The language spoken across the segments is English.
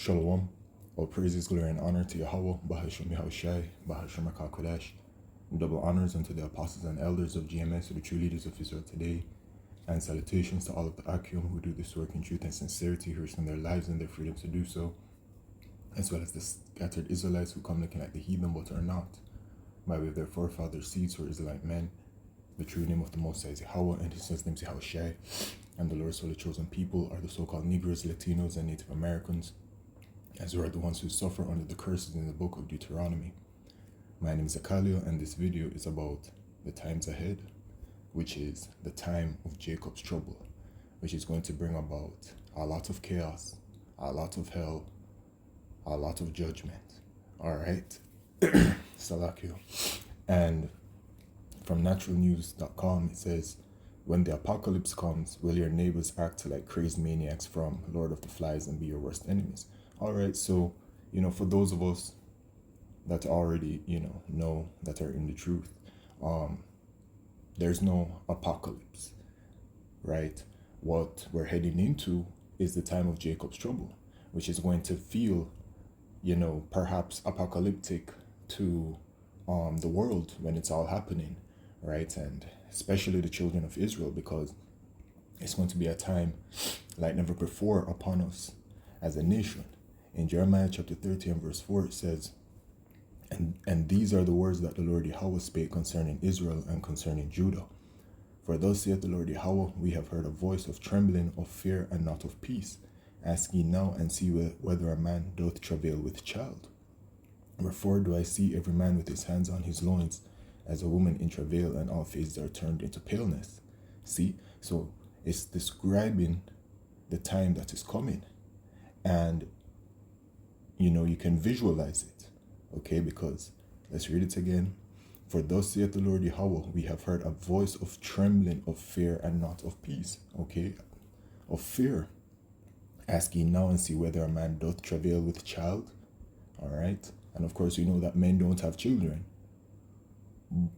Shalom. All praises, glory, and honor to Yahweh, Bahashem Yahushai, Bahashem HaKadosh. Double honors unto the apostles and elders of GMS, to the true leaders of Israel today. And salutations to all of the Akim who do this work in truth and sincerity, who risk their lives and their freedom to do so, as well as the scattered Israelites who come looking like the heathen but are not, by way of their forefathers' seeds who are Israelite men. The true name of the Most High is Yahweh, and his son's name is Yahushai. And the Lord's holy chosen people are the so-called Negroes, Latinos, and Native Americans, as we are the ones who suffer under the curses in the book of Deuteronomy. My name is Akalio, and this video is about the times ahead, which is the time of Jacob's trouble, which is going to bring about a lot of chaos, a lot of hell, a lot of judgment. All right? Salakio. And from naturalnews.com, it says, when the apocalypse comes, will your neighbors act like crazy maniacs from Lord of the Flies and be your worst enemies? All right, so, for those of us that already, know that are in the truth, there's no apocalypse, right? What we're heading into is the time of Jacob's trouble, which is going to feel, perhaps apocalyptic to the world when it's all happening, right? And especially the children of Israel, because it's going to be a time like never before upon us as a nation. In Jeremiah chapter 30 and verse 4, it says, And these are the words that the Lord Yahweh spake concerning Israel and concerning Judah. For thus saith the Lord Yahweh, we have heard a voice of trembling, of fear, and not of peace. Ask ye now, and see whether a man doth travail with child. Wherefore do I see every man with his hands on his loins, as a woman in travail, and all faces are turned into paleness. See? So it's describing the time that is coming. And you can visualize it, okay? Because let's read it again. For thus saith the Lord Yahweh, we have heard a voice of trembling, of fear, and not of peace, okay? Of fear. Ask ye now and see whether a man doth travail with child, all right? And of course, we know that men don't have children.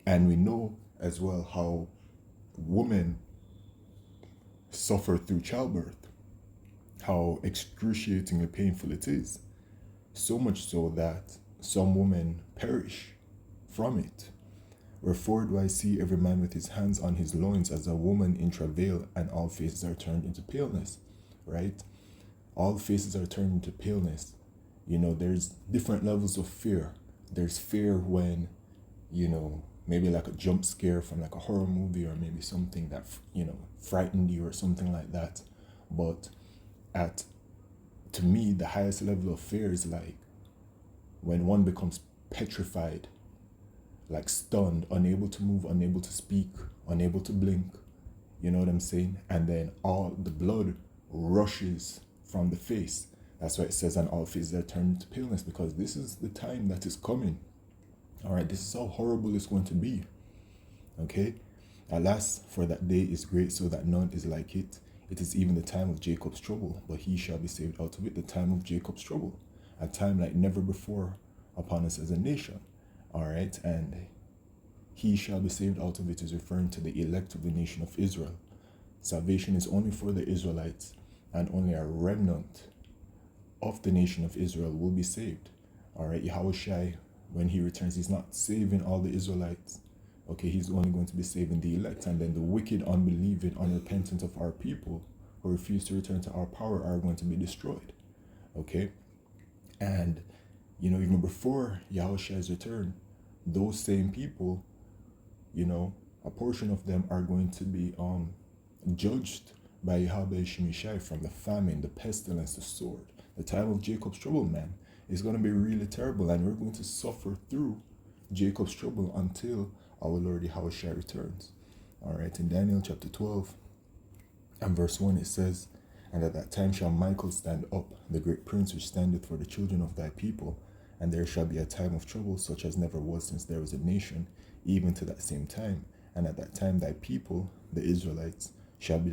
And we know as well how women suffer through childbirth, how excruciatingly painful it is. So much so that some women perish from it. Wherefore do I see every man with his hands on his loins as a woman in travail, and all faces are turned into paleness, right? All faces are turned into paleness. There's different levels of fear. There's fear when, maybe like a jump scare from like a horror movie, or maybe something that, frightened you or something like that. But to me, the highest level of fear is like when one becomes petrified, like stunned, unable to move, unable to speak, unable to blink. You know what I'm saying? And then all the blood rushes from the face. That's why it says, and all faces are turned to paleness, because this is the time that is coming. All right, this is how horrible it's going to be. Okay? Alas, for that day is great, so that none is like it. It is even the time of Jacob's trouble, but he shall be saved out of it. The time of Jacob's trouble, a time like never before upon us as a nation. All right, and he shall be saved out of it is referring to the elect of the nation of Israel. Salvation is only for the Israelites, and only a remnant of the nation of Israel will be saved. All right, Yahushai, when he returns, he's not saving all the Israelites. Okay, he's only going to be saving the elect, and then the wicked, unbelieving, unrepentant of our people who refuse to return to our power are going to be destroyed. Okay, and even before Yahushua's return, those same people, a portion of them are going to be judged by Yahweh Shemishai from the famine, the pestilence, the sword. The time of Jacob's trouble, man, is going to be really terrible, and we're going to suffer through Jacob's trouble until our Lord Yahushua returns. All right, in Daniel chapter 12 and verse 1, it says, And at that time shall Michael stand up, the great prince which standeth for the children of thy people, and there shall be a time of trouble such as never was since there was a nation, even to that same time. And at that time thy people, the Israelites, shall be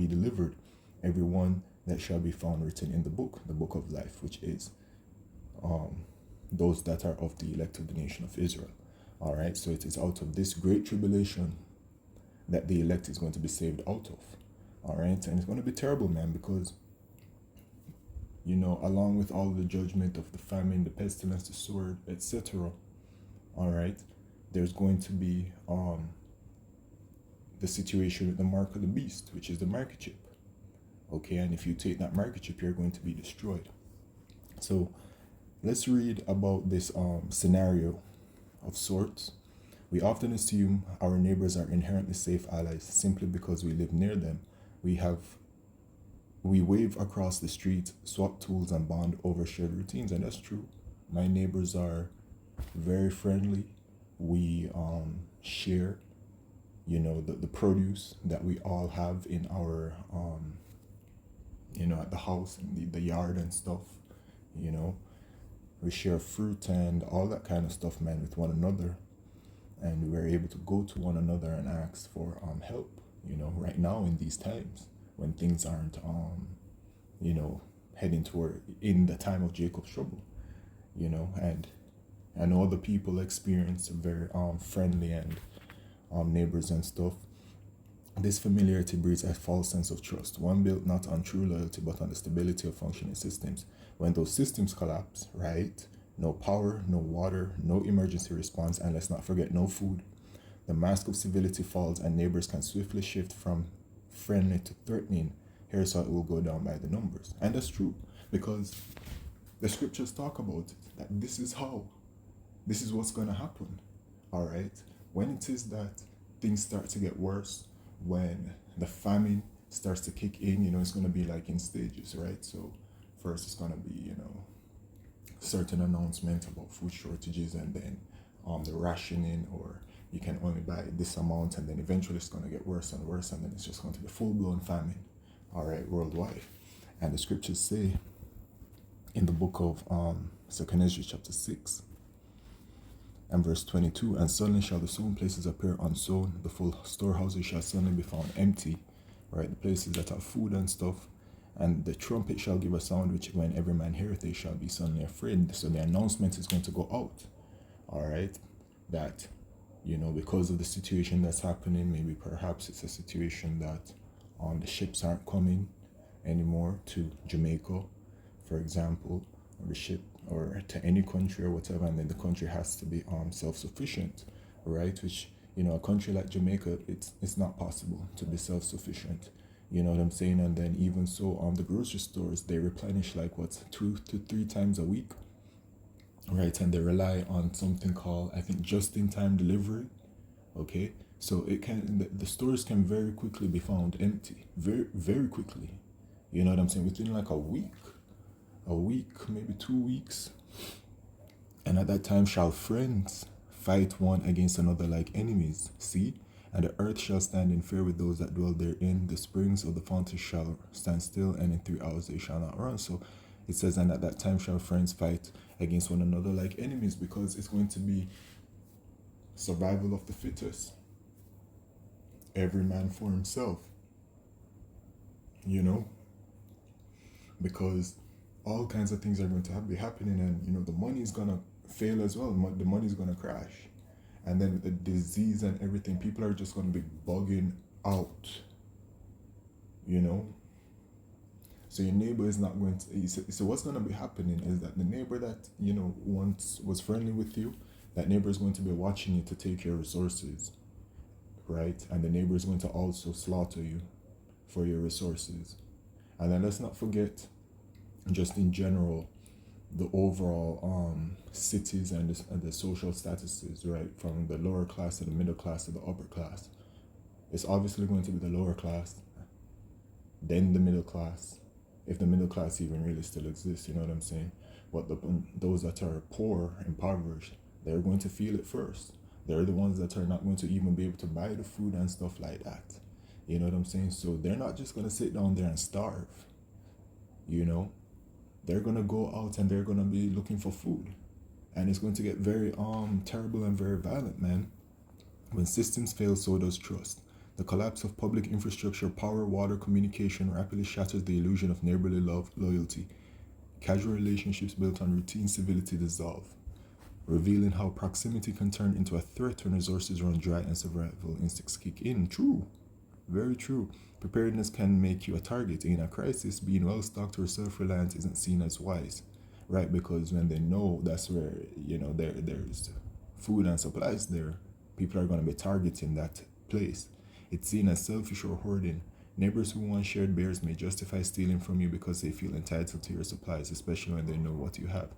delivered, every one that shall be found written in the book of life, which is those that are of the elect of the nation of Israel. All right, so it is out of this great tribulation that the elect is going to be saved out of. All right, and it's going to be terrible, man, because, along with all the judgment of the famine, the pestilence, the sword, etc. All right, there's going to be the situation with the mark of the beast, which is the microchip. Okay, and if you take that microchip, you're going to be destroyed. So let's read about this scenario of sorts. We often assume our neighbors are inherently safe allies simply because we live near them. We wave across the street, swap tools, and bond over shared routines, and that's true. My neighbors are very friendly. We share, the produce that we all have in our, at the house, in the yard and stuff. You know, we share fruit and all that kind of stuff, man, with one another, and we're able to go to one another and ask for help. Right now in these times when things aren't heading toward in the time of Jacob's trouble, and I know other people experience very friendly and neighbors and stuff. This familiarity breeds a false sense of trust, one built not on true loyalty but on the stability of functioning systems. When those systems collapse, right? No power, no water, no emergency response, and let's not forget, no food. The mask of civility falls, and neighbors can swiftly shift from friendly to threatening. Here's how it will go down by the numbers. And that's true, because the scriptures talk about it, that this is what's going to happen. All right? When it is that things start to get worse, when the famine starts to kick in, it's going to be like in stages, right? So first it's going to be, certain announcement about food shortages, and then the rationing, or you can only buy this amount, and then eventually it's going to get worse and worse, and then it's just going to be full-blown famine, all right, worldwide. And the scriptures say in the book of 2 Ezra chapter 6 and verse 22, and suddenly shall the sown places appear unsown, the full storehouses shall suddenly be found empty, right, the places that have food and stuff. And the trumpet shall give a sound, which when every man heareth, they shall be suddenly afraid. So the announcement is going to go out, all right, that, because of the situation that's happening, maybe perhaps it's a situation that the ships aren't coming anymore to Jamaica, for example, or the ship, or to any country or whatever, and then the country has to be self-sufficient, right? Which, a country like Jamaica, it's not possible to be self-sufficient. You know what I'm saying? And then even so, the grocery stores, they replenish like 2 to 3 times a week, right? And they rely on something called, I think, just-in-time delivery. Okay, so the stores can very quickly be found empty, very very quickly. You know what I'm saying? Within like a week, maybe 2 weeks. And at that time shall friends fight one against another like enemies. See? And the earth shall stand in fear with those that dwell therein. The springs of the fountain shall stand still, and in 3 hours they shall not run. So it says, and at that time shall friends fight against one another like enemies, because it's going to be survival of the fittest. Every man for himself. Because all kinds of things are going to be happening, and the money is going to fail as well. The money is going to crash. And then with the disease and everything, people are just going to be bugging out, So your neighbor is not going to, so what's going to be happening is that the neighbor that, once was friendly with you, that neighbor is going to be watching you to take your resources, right? And the neighbor is going to also slaughter you for your resources. And then let's not forget, just in general, the overall cities and the social statuses, right, from the lower class to the middle class to the upper class. It's obviously going to be the lower class, then the middle class, if the middle class even really still exists, you know what I'm saying? But those that are poor, impoverished, they're going to feel it first. They're the ones that are not going to even be able to buy the food and stuff like that. You know what I'm saying? So they're not just going to sit down there and starve, They're going to go out and they're going to be looking for food. And it's going to get very terrible and very violent, man. When systems fail, so does trust. The collapse of public infrastructure, power, water, communication rapidly shatters the illusion of neighborly love, loyalty. Casual relationships built on routine civility dissolve, revealing how proximity can turn into a threat when resources run dry and survival instincts kick in. True. Very true. Preparedness can make you a target. In a crisis, being well stocked or self reliant isn't seen as wise, right? Because when they know that's where, there's food and supplies there, people are going to be targeting that place. It's seen as selfish or hoarding. Neighbors who once shared bears may justify stealing from you because they feel entitled to your supplies, especially when they know what you have.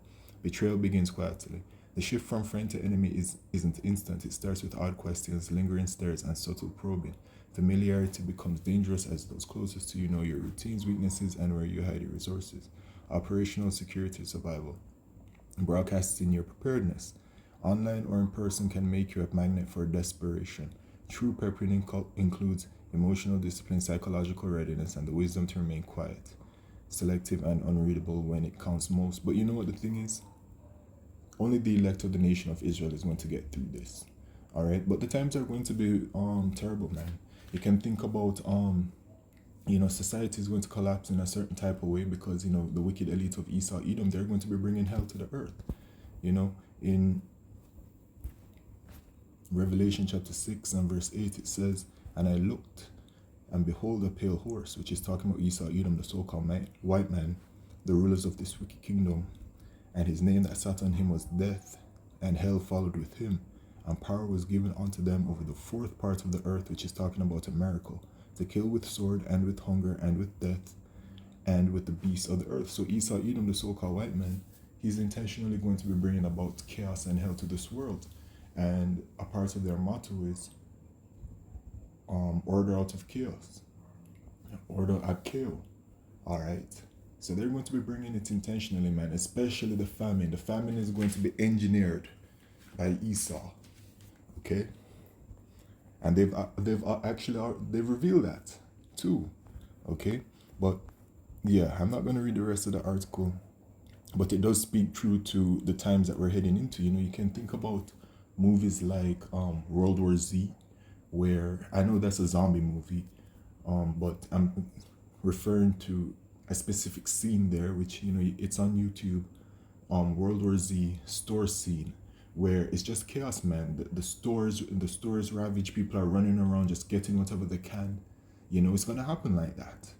Betrayal begins quietly. The shift from friend to enemy isn't instant. It starts with odd questions, lingering stares, and subtle probing. Familiarity becomes dangerous as those closest to you know your routines, weaknesses, and where you hide your resources. Operational security survival. Broadcasting your preparedness. Online or in person can make you a magnet for desperation. True preparing includes emotional discipline, psychological readiness, and the wisdom to remain quiet, selective, and unreadable when it counts most. But you know what the thing is? Only the elect of the nation of Israel is going to get through this. All right, but the times are going to be terrible, man. You can think about society is going to collapse in a certain type of way because the wicked elite of Esau, Edom, they're going to be bringing hell to the earth. In Revelation chapter 6 and verse 8, it says, "And I looked, and behold, a pale horse," which is talking about Esau, Edom, the so-called white man, the rulers of this wicked kingdom. And his name that sat on him was Death, and hell followed with him. And power was given unto them over the fourth part of the earth, which is talking about a miracle, to kill with sword, and with hunger, and with death, and with the beasts of the earth. So Esau, Edom, the so-called white man, he's intentionally going to be bringing about chaos and hell to this world. And a part of their motto is order out of chaos. Order at chaos. All right. So they're going to be bringing it intentionally, man, especially the famine. The famine is going to be engineered by Esau, okay? And they've revealed that too, okay? But yeah, I'm not going to read the rest of the article, but it does speak true to the times that we're heading into. You can think about movies like World War Z, where I know that's a zombie movie, but I'm referring to a specific scene there, which it's on YouTube. World War Z store scene, where it's just chaos, man. The stores ravaged. People are running around just getting whatever they can. It's gonna happen like that.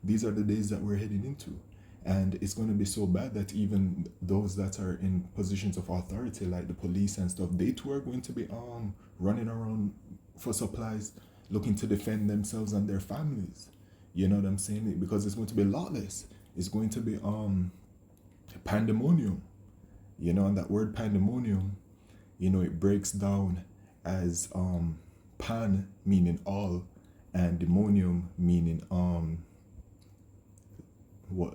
These are the days that we're heading into, and it's gonna be so bad that even those that are in positions of authority, like the police and stuff, they too are going to be running around for supplies, looking to defend themselves and their families. You know what I'm saying? Because it's going to be lawless. It's going to be pandemonium. And that word pandemonium, it breaks down as pan meaning all, and demonium meaning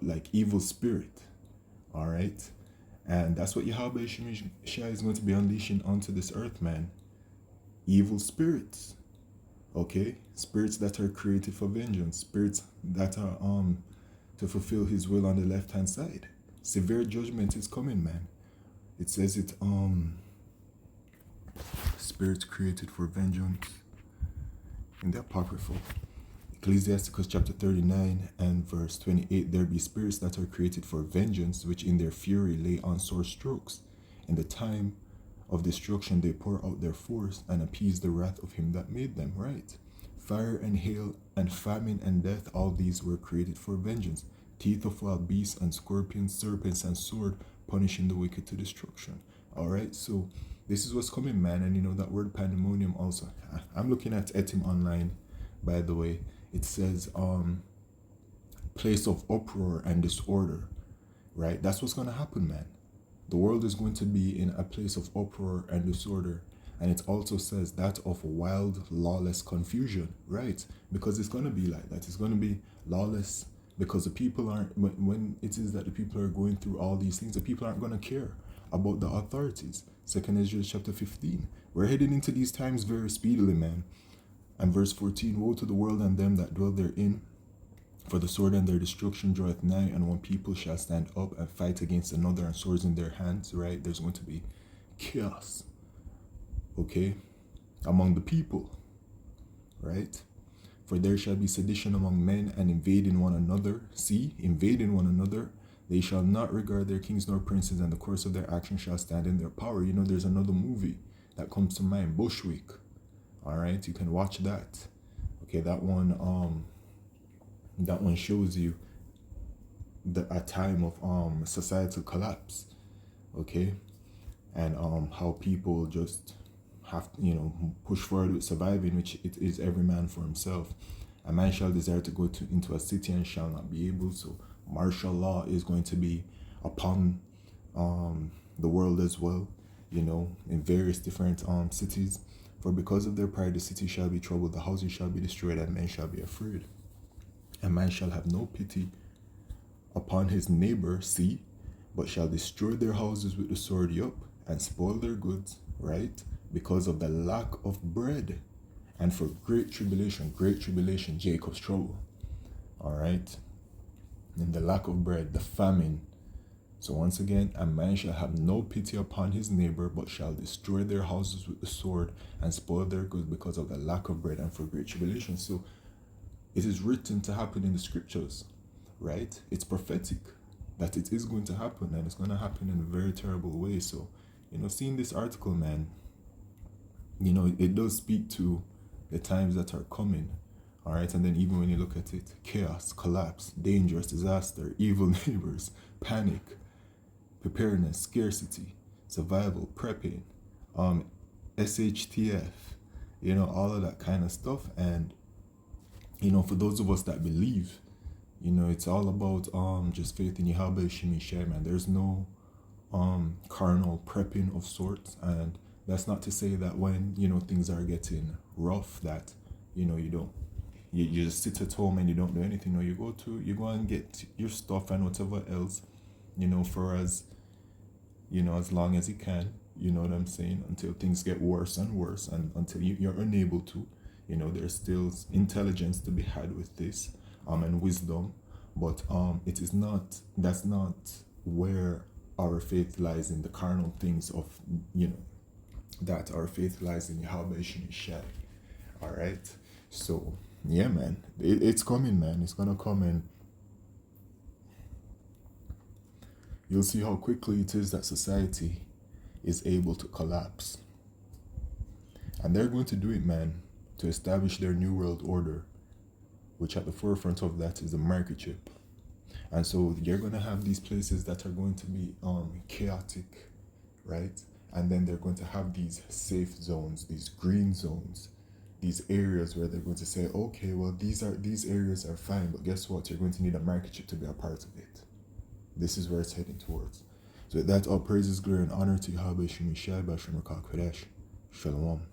like evil spirit. All right, and that's what Yahweh Shai is going to be unleashing onto this earth, man. Evil spirits. Okay, spirits that are created for vengeance, spirits that are to fulfill his will on the left hand side. Severe judgment is coming, man. It says it spirits created for vengeance in the Apocryphal. Ecclesiasticus chapter 39 and verse 28, "There be spirits that are created for vengeance, which in their fury lay on sore strokes. In the time of destruction they pour out their force and appease the wrath of him that made them," right? Fire and hail and famine and death, all these were created for vengeance. Teeth of wild beasts and scorpions, serpents and sword, punishing the wicked to destruction. All right, so this is what's coming, man. And that word pandemonium also. I'm looking at Etim online, by the way. It says place of uproar and disorder, right? That's what's going to happen, man. The world is going to be in a place of uproar and disorder. And it also says that of wild, lawless confusion, right? Because it's going to be like that. It's going to be lawless because the people aren't, when it is that the people are going through all these things, the people aren't going to care about the authorities. 2 Ezra chapter 15. We're heading into these times very speedily, man. And verse 14, "Woe to the world and them that dwell therein, for the sword and their destruction draweth nigh, and one people shall stand up and fight against another, and swords in their hands," right? There's going to be chaos, okay, among the people, right? "For there shall be sedition among men, and invading one another." See, invading one another. "They shall not regard their kings nor princes, and the course of their action shall stand in their power." There's another movie that comes to mind, Bushwick. All right, you can watch that. Okay, that one shows you a time of societal collapse. Okay, and how people just have to, push forward with surviving, which it is every man for himself. A man shall desire to go into a city and shall not be able. So martial law is going to be upon the world as well, in various different cities. For because of their pride, the city shall be troubled, the houses shall be destroyed, and men shall be afraid. A man shall have no pity upon his neighbor, see, but shall destroy their houses with the sword, yup, and spoil their goods, right? Because of the lack of bread. And for great tribulation, Jacob's trouble. All right? And the lack of bread, the famine. So once again, a man shall have no pity upon his neighbor, but shall destroy their houses with the sword and spoil their goods because of the lack of bread and for great tribulation. So it is written to happen in the scriptures, right? It's prophetic that it is going to happen, and it's going to happen in a very terrible way. So, seeing this article, man, it does speak to the times that are coming. All right, and then even when you look at it, chaos, collapse, dangerous, disaster, evil neighbors, panic, preparedness, scarcity, survival, prepping, SHTF, all of that kind of stuff. And for those of us that believe, it's all about just faith in Yahweh Shemishai, man. There's no carnal prepping of sorts. And that's not to say that when things are getting rough that you don't, you just sit at home and you don't do anything. No, you go and get your stuff and whatever else, for as long as you can, you know what I'm saying, until things get worse and worse, and until you're unable to, there's still intelligence to be had with this, and wisdom, but that's not where our faith lies, in the carnal things of, that our faith lies in Yahweh Shemishai. All right, so yeah, man, it's coming, man. It's gonna come, and you'll see how quickly it is that society is able to collapse. And they're going to do it, man, to establish their new world order, which at the forefront of that is the microchip. And so you're going to have these places that are going to be chaotic, right? And then they're going to have these safe zones, these green zones, these areas where they're going to say, okay, well, these areas are fine, but guess what? You're going to need a microchip to be a part of it. This is where it's heading towards. So that all praises, glory, and honor to Yahweh Shemishai Bashim Kodesh. Shalom.